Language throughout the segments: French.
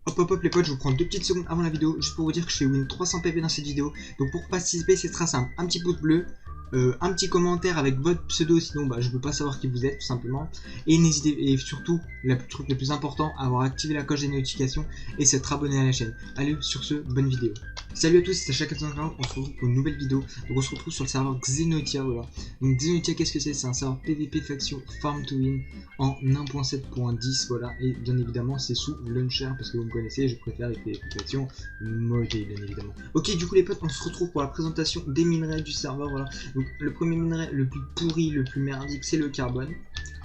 Hop hop hop les potes, je vous prends 2 petites secondes avant la vidéo juste pour vous dire que je fais win 300 PV dans cette vidéo. Donc pour participer c'est très simple, un petit pouce bleu, un petit commentaire avec votre pseudo, sinon je peux pas savoir qui vous êtes tout simplement. Et n'hésitez, et surtout le truc le plus important, à avoir activé la cloche des notifications et s'être abonné à la chaîne. Allez, sur ce, bonne vidéo. Salut à tous, c'est Sacha 440, on se retrouve pour une nouvelle vidéo. Donc on se retrouve sur le serveur Xenotia, voilà. Donc Xenotia, qu'est-ce que c'est? C'est un serveur PVP faction Farm to Win en 1.7.10, voilà. Et bien évidemment c'est sous launcher, parce que vous me connaissez, je préfère les PVP factions modées, bien évidemment. Ok, du coup les potes, on se retrouve pour la présentation des minerais du serveur, voilà. Donc le premier minerai le plus pourri, le plus merdique, c'est le carbone.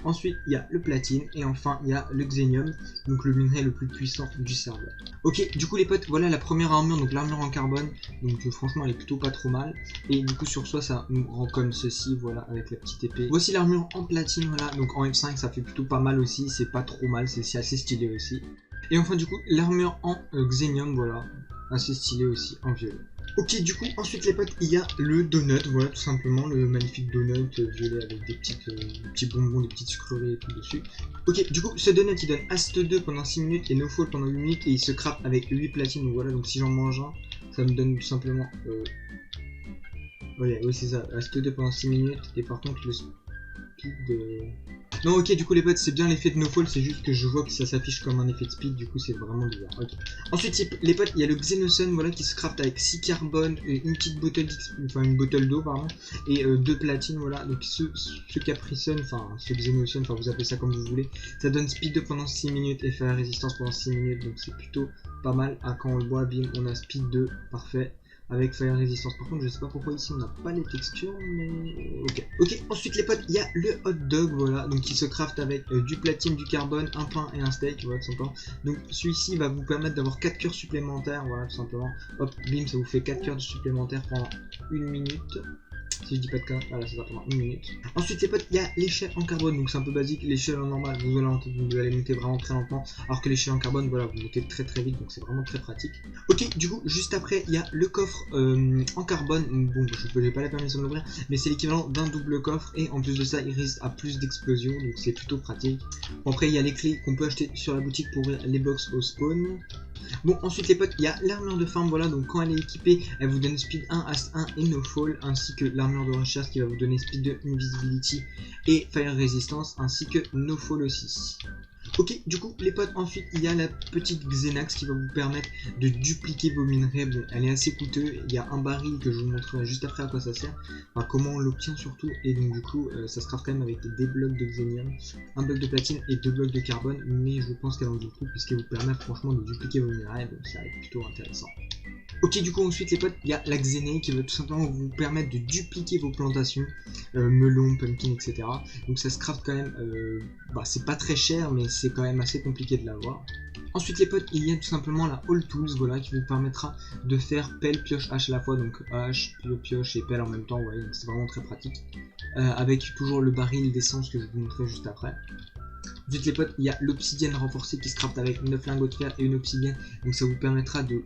Ensuite, il y a le platine et enfin il y a le xénium, donc le minerai le plus puissant du serveur. Ok, du coup les potes, voilà la première armure, donc l'armure en carbone, donc franchement elle est plutôt pas trop mal. Et du coup sur soi ça nous rend comme ceci, voilà, avec la petite épée. Voici l'armure en platine, voilà, donc en F5 ça fait plutôt pas mal aussi, c'est pas trop mal, c'est assez stylé aussi. Et enfin du coup l'armure en xénium, voilà, assez stylé aussi en violet. Ok, du coup, ensuite les potes, il y a le donut, voilà, tout simplement, le magnifique donut violet avec des petits bonbons, des petites sucreries et tout dessus. Ok, du coup, ce donut, il donne Ast 2 pendant 6 minutes et No Fall pendant 8 minutes et il se craft avec 8 platines, donc voilà, donc si j'en mange un, ça me donne tout simplement... oui, c'est ça, Ast 2 pendant 6 minutes et par contre, le speed... Non, ok, du coup les potes, c'est bien l'effet de No Fall, c'est juste que je vois que ça s'affiche comme un effet de speed, du coup c'est vraiment bizarre. Okay. Ensuite, les potes, il y a le Xenosun, voilà, qui se craft avec 6 carbone, une petite bottle enfin une bottle d'eau, pardon, et 2 platines, voilà. Donc ce Capricsun, enfin ce Xenosun, enfin vous appelez ça comme vous voulez, ça donne speed 2 pendant 6 minutes et faire résistance pendant 6 minutes, donc c'est plutôt pas mal. Ah, quand on le boit, bim, on a speed 2, parfait. Avec fire résistance. Par contre, je sais pas pourquoi ici on n'a pas les textures, mais ok. Ensuite, les potes, il y a le hot dog, voilà, donc qui se craft avec du platine, du carbone, un pain et un steak, voilà, tout simplement. Donc celui-ci va vous permettre d'avoir 4 cœurs supplémentaires, voilà, tout simplement. Hop, bim, ça vous fait 4 cœurs supplémentaires pendant 1 minute. Si je dis pas de cas, voilà, c'est ça pendant 1 minute. Ensuite, les potes, il y a l'échelle en carbone, donc c'est un peu basique. L'échelle en normal, vous allez monter vraiment très lentement, alors que l'échelle en carbone, voilà, vous montez très très vite, donc c'est vraiment très pratique. Ok, du coup, juste après, il y a le coffre en carbone. Bon, je n'ai pas la permission de l'ouvrir, mais c'est l'équivalent d'un double coffre, et en plus de ça, il résiste à plus d'explosions, donc c'est plutôt pratique. Bon, après, il y a les clés qu'on peut acheter sur la boutique pour ouvrir les box au spawn. Bon, ensuite les potes, il y a l'armure de farm, voilà, donc quand elle est équipée, elle vous donne speed 1, ast 1 et no fall, ainsi que l'armure de recherche qui va vous donner speed 2, invisibility et fire resistance, ainsi que no fall aussi. Ok, du coup les potes, ensuite il y a la petite Xenax qui va vous permettre de dupliquer vos minerais. Bon, elle est assez coûteuse, il y a un baril que je vous montrerai juste après à quoi ça sert, enfin comment on l'obtient surtout, et donc du coup ça se craft quand même avec des blocs de xénium, un bloc de platine et 2 blocs de carbone, mais je pense qu'elle en vaut le coup puisqu'elle vous permet franchement de dupliquer vos minerais, donc ça va être plutôt intéressant. Ok, du coup ensuite les potes, il y a la Xéné qui va tout simplement vous permettre de dupliquer vos plantations, melon, pumpkin, etc. Donc ça se craft quand même, c'est pas très cher, mais c'est quand même assez compliqué de l'avoir. Ensuite les potes, il y a tout simplement la All Tools, voilà, qui vous permettra de faire pelle, pioche, hache à la fois, donc hache, pioche et pelle en même temps, ouais, c'est vraiment très pratique. Avec toujours le baril d'essence que je vais vous montrer juste après. Ensuite les potes, il y a l'obsidienne renforcée qui se craft avec 9 lingots de fer et une obsidienne, donc ça vous permettra de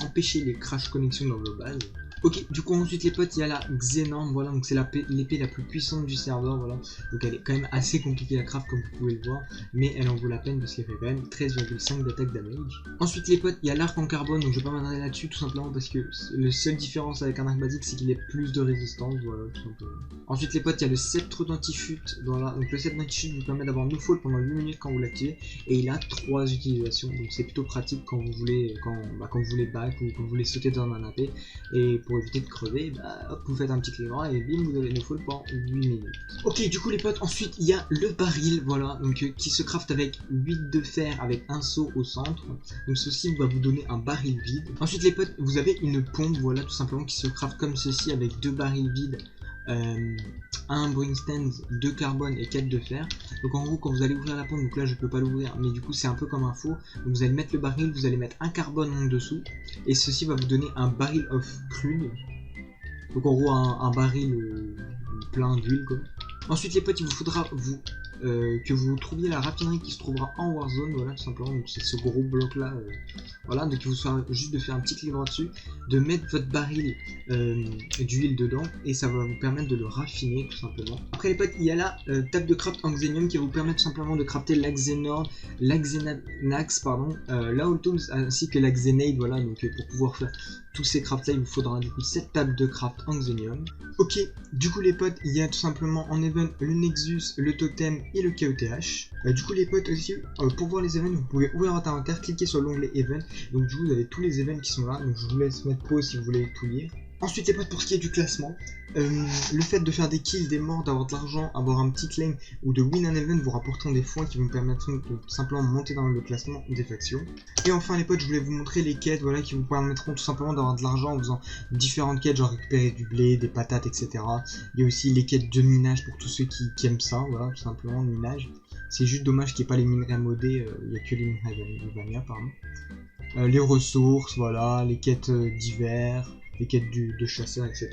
empêcher les crash connexions dans vos bases. Ok, du coup ensuite les potes, il y a la Xenorm, voilà, donc c'est l'épée la plus puissante du serveur, voilà, donc elle est quand même assez compliquée à craft comme vous pouvez le voir, mais elle en vaut la peine parce qu'elle fait quand même 13,5 d'attaque damage. Ensuite les potes, il y a l'arc en carbone, donc je vais pas m'attarder là-dessus tout simplement parce que la seule différence avec un arc basique c'est qu'il ait plus de résistance, voilà, tout simplement. Ensuite les potes, il y a le sceptre d'anti-chute, voilà, donc le sceptre d'anti-chute vous permet d'avoir no fall pendant 8 minutes quand vous l'activez, et il a 3 utilisations, donc c'est plutôt pratique quand vous voulez, quand vous voulez back ou quand vous voulez sauter dans un AP, et pour éviter de crever, hop, vous faites un petit clic droit et bim, vous avez no fall pendant 8 minutes. Ok, du coup les potes, ensuite il y a le baril, voilà, donc qui se craft avec 8 de fer avec un seau au centre, donc ceci va vous donner un baril vide. Ensuite les potes, vous avez une pompe, voilà, tout simplement qui se craft comme ceci avec 2 barils vides, un brimstone, 2 carbone et 4 de fer. Donc en gros quand vous allez ouvrir la pompe, donc là je peux pas l'ouvrir, mais du coup c'est un peu comme un faux, donc vous allez mettre le baril, vous allez mettre un carbone en dessous, et ceci va vous donner un baril of crude, donc en gros un baril plein d'huile quoi. Ensuite les potes, il vous faudra vous que vous trouviez la raffinerie qui se trouvera en Warzone, voilà tout simplement, donc c'est ce gros bloc là, voilà, donc il vous sera juste de faire un petit clic droit dessus, de mettre votre baril d'huile dedans, et ça va vous permettre de le raffiner tout simplement. Après les potes, il y a la table de craft en Xenium qui va vous permettre tout simplement de crafter la Xenord, la Xenax, pardon, la All Tools ainsi que la Xenade, voilà, donc pour pouvoir faire tous ces crafts là, il vous faudra du coup cette table de craft en Xenium. Ok, du coup les potes, il y a tout simplement en event le Nexus, le Totem et le KOTH. Du coup les potes aussi, pour voir les events, vous pouvez ouvrir votre inventaire, cliquer sur l'onglet event, donc du coup vous avez tous les events qui sont là, donc je vous laisse mettre pause si vous voulez tout lire. Ensuite les potes, pour ce qui est du classement, le fait de faire des kills, des morts, d'avoir de l'argent, avoir un petit claim ou de win un event vous rapportant des points qui vous permettront de simplement monter dans le classement des factions. Et enfin les potes, je voulais vous montrer les quêtes, voilà, qui vous permettront tout simplement d'avoir de l'argent en faisant différentes quêtes, genre récupérer du blé, des patates, etc. Il y a aussi les quêtes de minage pour tous ceux qui aiment ça, voilà, tout simplement le minage. C'est juste dommage qu'il n'y ait pas les minerais modés, il n'y a que les minerais de Vanilla, pardon. Les ressources, voilà, les quêtes d'hiver, les quêtes de chasseurs, etc.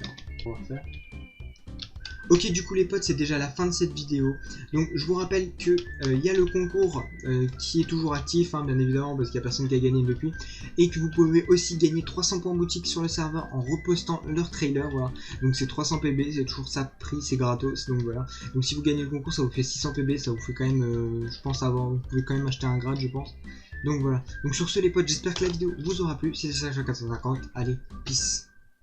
On va faire. Ok, du coup les potes, c'est déjà la fin de cette vidéo. Donc je vous rappelle que y a le concours qui est toujours actif, hein, bien évidemment, parce qu'il n'y a personne qui a gagné depuis, et que vous pouvez aussi gagner 300 points boutique sur le serveur en repostant leur trailer, voilà. Donc c'est 300 PB, c'est toujours ça prix, c'est gratos, donc voilà. Donc si vous gagnez le concours, ça vous fait 600 PB, ça vous fait quand même, je pense vous pouvez quand même acheter un grade, je pense. Donc voilà. Donc sur ce les potes, j'espère que la vidéo vous aura plu. Si c'est ça, je suis à 450. Allez, peace.